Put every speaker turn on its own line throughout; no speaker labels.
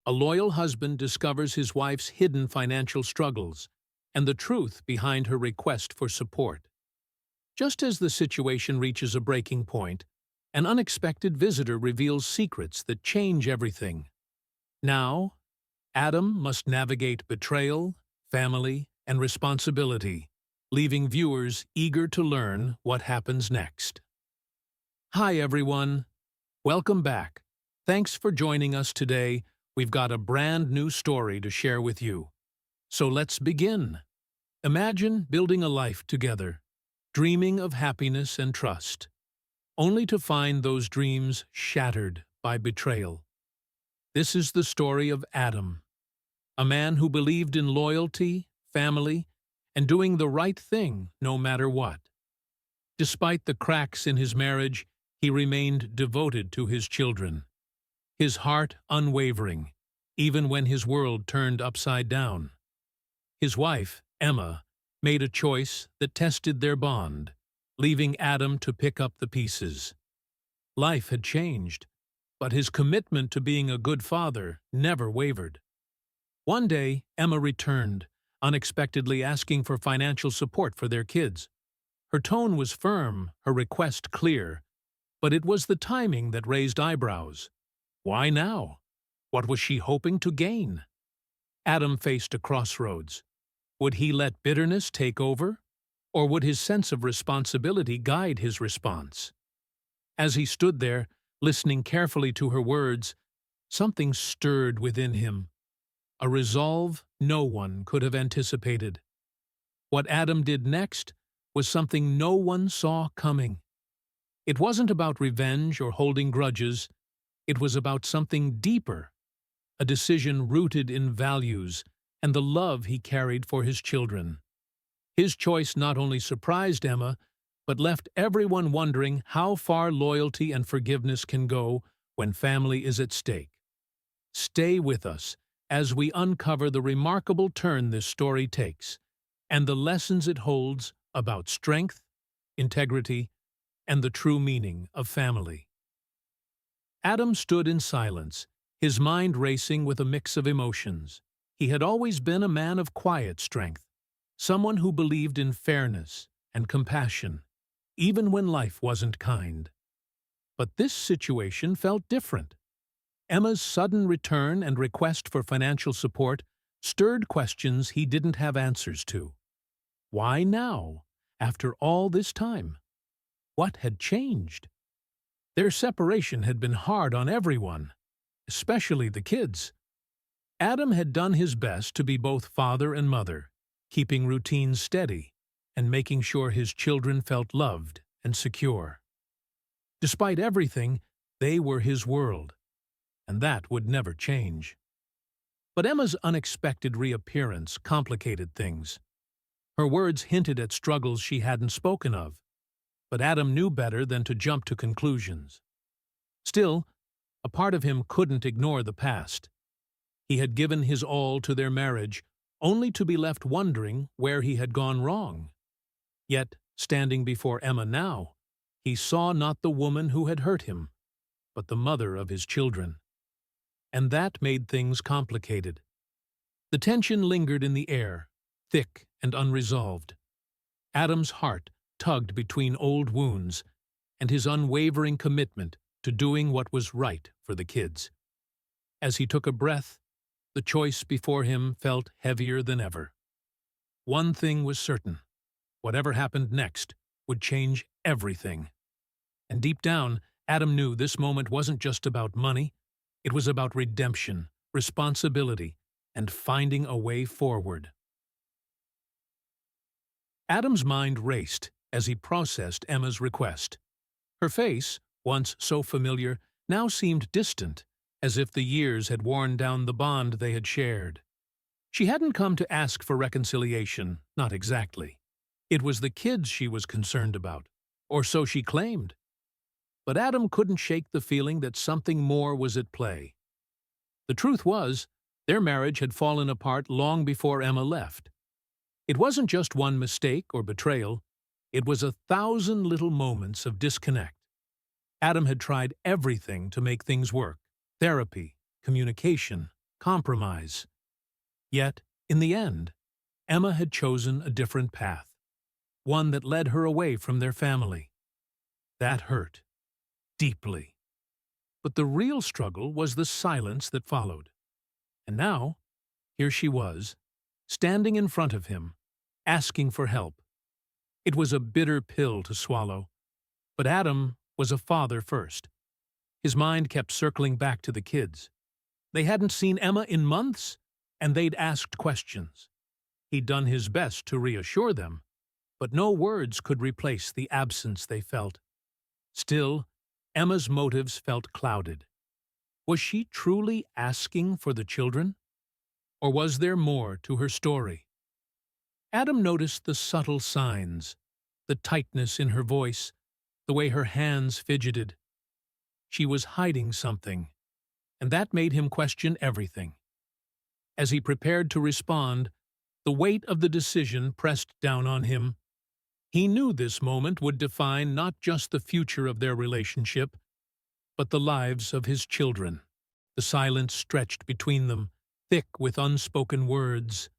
A loyal husband discovers his wife's hidden financial struggles and the truth behind her request for support. Just as the situation reaches a breaking point, an unexpected visitor reveals secrets that change everything. Now, Adam must navigate betrayal, family, and responsibility, leaving viewers eager to learn what happens next. Hi everyone, welcome back. Thanks for joining us today. We've got a brand new story to share with you. So let's begin. Imagine building a life together, dreaming of happiness and trust, only to find those dreams shattered by betrayal. This is the story of Adam, a man who believed in loyalty, family, and doing the right thing no matter what. Despite the cracks in his marriage, he remained devoted to his children, his heart unwavering, even when his world turned upside down. His wife, Emma, made a choice that tested their bond, leaving Adam to pick up the pieces. Life had changed, but his commitment to being a good father never wavered. One day, Emma returned, unexpectedly asking for financial support for their kids. Her tone was firm, her request clear, but it was the timing that raised eyebrows. Why now? What was she hoping to gain? Adam faced a crossroads. Would he let bitterness take over, or would his sense of responsibility guide his response? As he stood there, listening carefully to her words, something stirred within him, a resolve no one could have anticipated. What Adam did next was something no one saw coming. It wasn't about revenge or holding grudges. It was about something deeper, a decision rooted in values and the love he carried for his children. His choice not only surprised Emma, but left everyone wondering how far loyalty and forgiveness can go when family is at stake. Stay with us as we uncover the remarkable turn this story takes and the lessons it holds about strength, integrity, and the true meaning of family. Adam stood in silence, his mind racing with a mix of emotions. He had always been a man of quiet strength, someone who believed in fairness and compassion, even when life wasn't kind. But this situation felt different. Emma's sudden return and request for financial support stirred questions he didn't have answers to. Why now, after all this time? What had changed? Their separation had been hard on everyone, especially the kids. Adam had done his best to be both father and mother, keeping routines steady and making sure his children felt loved and secure. Despite everything, they were his world, and that would never change. But Emma's unexpected reappearance complicated things. Her words hinted at struggles she hadn't spoken of, but Adam knew better than to jump to conclusions. Still, a part of him couldn't ignore the past. He had given his all to their marriage, only to be left wondering where he had gone wrong. Yet, standing before Emma now, he saw not the woman who had hurt him, but the mother of his children. And that made things complicated. The tension lingered in the air, thick and unresolved. Adam's heart tugged between old wounds and his unwavering commitment to doing what was right for the kids. As he took a breath, the choice before him felt heavier than ever. One thing was certain: whatever happened next would change everything. And deep down, Adam knew this moment wasn't just about money. It was about redemption, responsibility, and finding a way forward. Adam's mind raced as he processed Emma's request. Her face, once so familiar, now seemed distant, as if the years had worn down the bond they had shared. She hadn't come to ask for reconciliation, not exactly. It was the kids she was concerned about, or so she claimed. But Adam couldn't shake the feeling that something more was at play. The truth was, their marriage had fallen apart long before Emma left. It wasn't just one mistake or betrayal, it was 1,000 little moments of disconnect. Adam had tried everything to make things work: therapy, communication, compromise. Yet, in the end, Emma had chosen a different path, one that led her away from their family. That hurt, deeply. But the real struggle was the silence that followed. And now, here she was, standing in front of him, asking for help. It was a bitter pill to swallow, but Adam was a father first. His mind kept circling back to the kids. They hadn't seen Emma in months, and they'd asked questions. He'd done his best to reassure them, but no words could replace the absence they felt. Still, Emma's motives felt clouded. Was she truly asking for the children? Or was there more to her story? Adam noticed the subtle signs, the tightness in her voice, the way her hands fidgeted. She was hiding something, and that made him question everything. As he prepared to respond, the weight of the decision pressed down on him. He knew this moment would define not just the future of their relationship, but the lives of his children. The silence stretched between them, thick with unspoken words.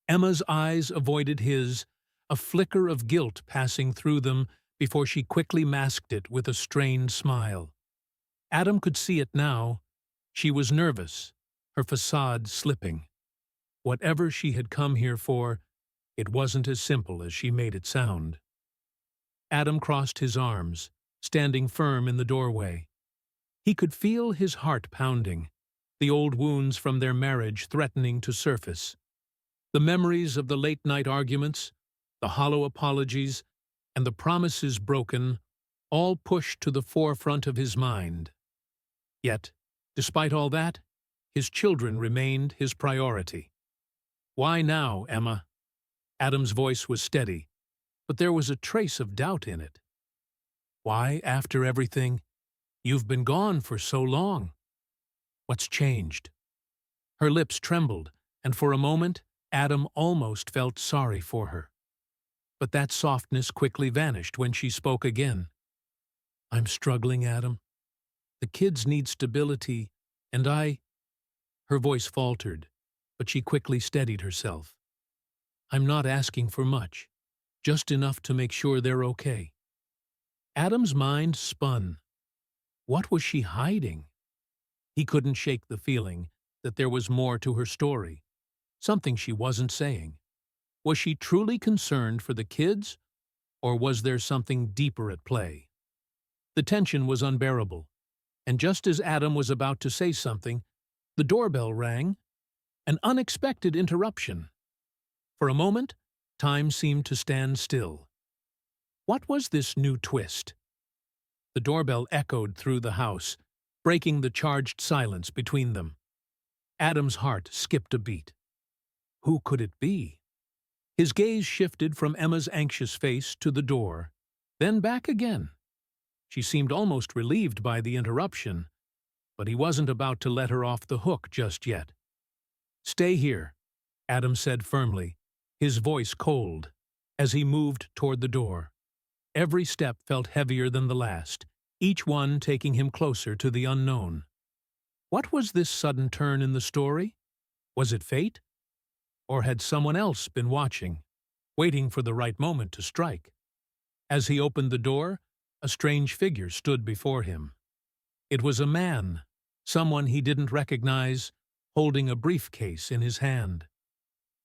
Emma's eyes avoided his, a flicker of guilt passing through them before she quickly masked it with a strained smile. Adam could see it now. She was nervous, her facade slipping. Whatever she had come here for, it wasn't as simple as she made it sound. Adam crossed his arms, standing firm in the doorway. He could feel his heart pounding, the old wounds from their marriage threatening to surface. The memories of the late-night arguments, the hollow apologies, and the promises broken, all pushed to the forefront of his mind. Yet, despite all that, his children remained his priority. "Why now, Emma?" Adam's voice was steady, but there was a trace of doubt in it. "Why, after everything? You've been gone for so long. What's changed?" Her lips trembled, and for a moment, Adam almost felt sorry for her. But that softness quickly vanished when she spoke again. "I'm struggling, Adam. The kids need stability, and Her voice faltered, but she quickly steadied herself. "I'm not asking for much, just enough to make sure they're okay." Adam's mind spun. What was she hiding? He couldn't shake the feeling that there was more to her story, something she wasn't saying. Was she truly concerned for the kids, or was there something deeper at play? The tension was unbearable, and just as Adam was about to say something, the doorbell rang. An unexpected interruption. For a moment, time seemed to stand still. What was this new twist? The doorbell echoed through the house, breaking the charged silence between them. Adam's heart skipped a beat. Who could it be? His gaze shifted from Emma's anxious face to the door, then back again. She seemed almost relieved by the interruption, but he wasn't about to let her off the hook just yet. "Stay here," Adam said firmly, his voice cold, as he moved toward the door. Every step felt heavier than the last, each one taking him closer to the unknown. What was this sudden turn in the story? Was it fate? Or had someone else been watching, waiting for the right moment to strike? As he opened the door, a strange figure stood before him. It was a man, someone he didn't recognize, holding a briefcase in his hand.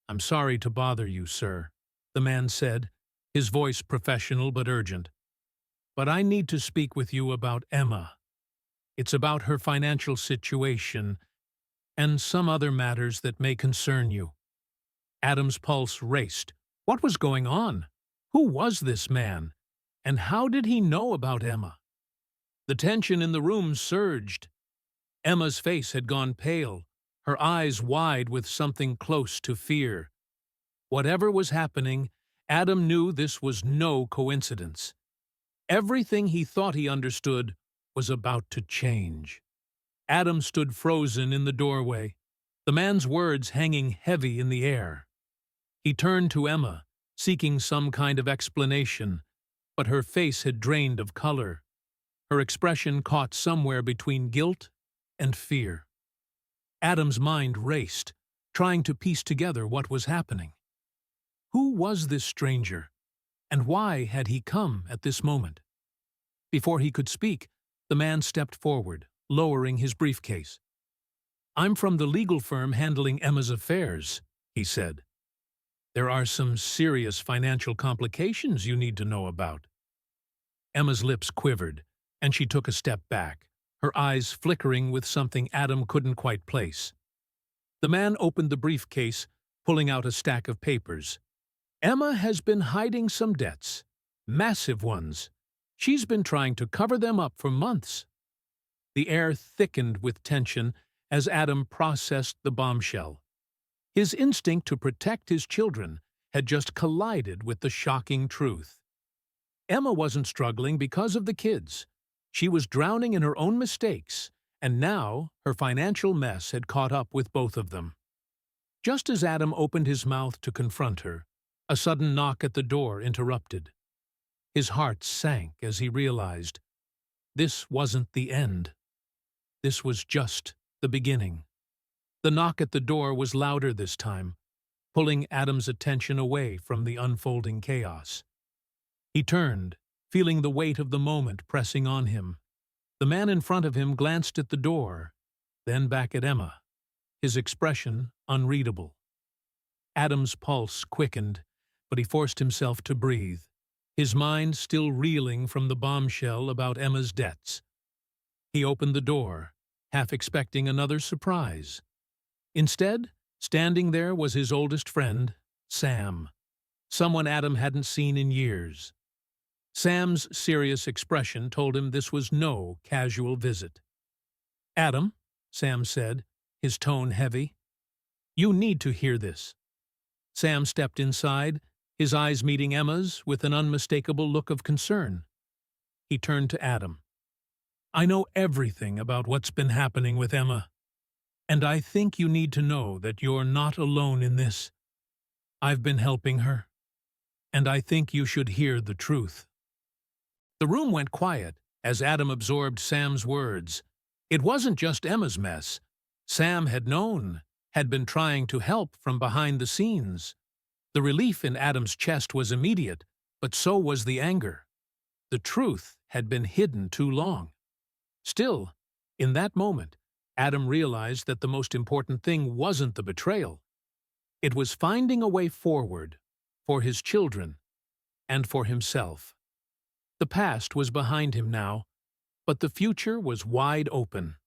"I'm sorry to bother you, sir," the man said, his voice professional but urgent. "But I need to speak with you about Emma. It's about her financial situation and some other matters that may concern you." Adam's pulse raced. What was going on? Who was this man? And how did he know about Emma? The tension in the room surged. Emma's face had gone pale, her eyes wide with something close to fear. Whatever was happening, Adam knew this was no coincidence. Everything he thought he understood was about to change. Adam stood frozen in the doorway, the man's words hanging heavy in the air. He turned to Emma, seeking some kind of explanation, but her face had drained of color. Her expression caught somewhere between guilt and fear. Adam's mind raced, trying to piece together what was happening. Who was this stranger, and why had he come at this moment? Before he could speak, the man stepped forward, lowering his briefcase. "I'm from the legal firm handling Emma's affairs," he said. "There are some serious financial complications you need to know about." Emma's lips quivered, and she took a step back, her eyes flickering with something Adam couldn't quite place. The man opened the briefcase, pulling out a stack of papers. "Emma has been hiding some debts, massive ones. She's been trying to cover them up for months." The air thickened with tension as Adam processed the bombshell. His instinct to protect his children had just collided with the shocking truth. Emma wasn't struggling because of the kids. She was drowning in her own mistakes, and now her financial mess had caught up with both of them. Just as Adam opened his mouth to confront her, a sudden knock at the door interrupted. His heart sank as he realized this wasn't the end. This was just the beginning. The knock at the door was louder this time, pulling Adam's attention away from the unfolding chaos. He turned, feeling the weight of the moment pressing on him. The man in front of him glanced at the door, then back at Emma, his expression unreadable. Adam's pulse quickened, but he forced himself to breathe, his mind still reeling from the bombshell about Emma's debts. He opened the door, half expecting another surprise. Instead, standing there was his oldest friend, Sam, someone Adam hadn't seen in years. Sam's serious expression told him this was no casual visit. "Adam," Sam said, his tone heavy, "you need to hear this." Sam stepped inside, his eyes meeting Emma's with an unmistakable look of concern. He turned to Adam. "I know everything about what's been happening with Emma, and I think you need to know that you're not alone in this. I've been helping her, and I think you should hear the truth." The room went quiet as Adam absorbed Sam's words. It wasn't just Emma's mess. Sam had known, had been trying to help from behind the scenes. The relief in Adam's chest was immediate, but so was the anger. The truth had been hidden too long. Still, in that moment, Adam realized that the most important thing wasn't the betrayal. It was finding a way forward, for his children, and for himself. The past was behind him now, but the future was wide open.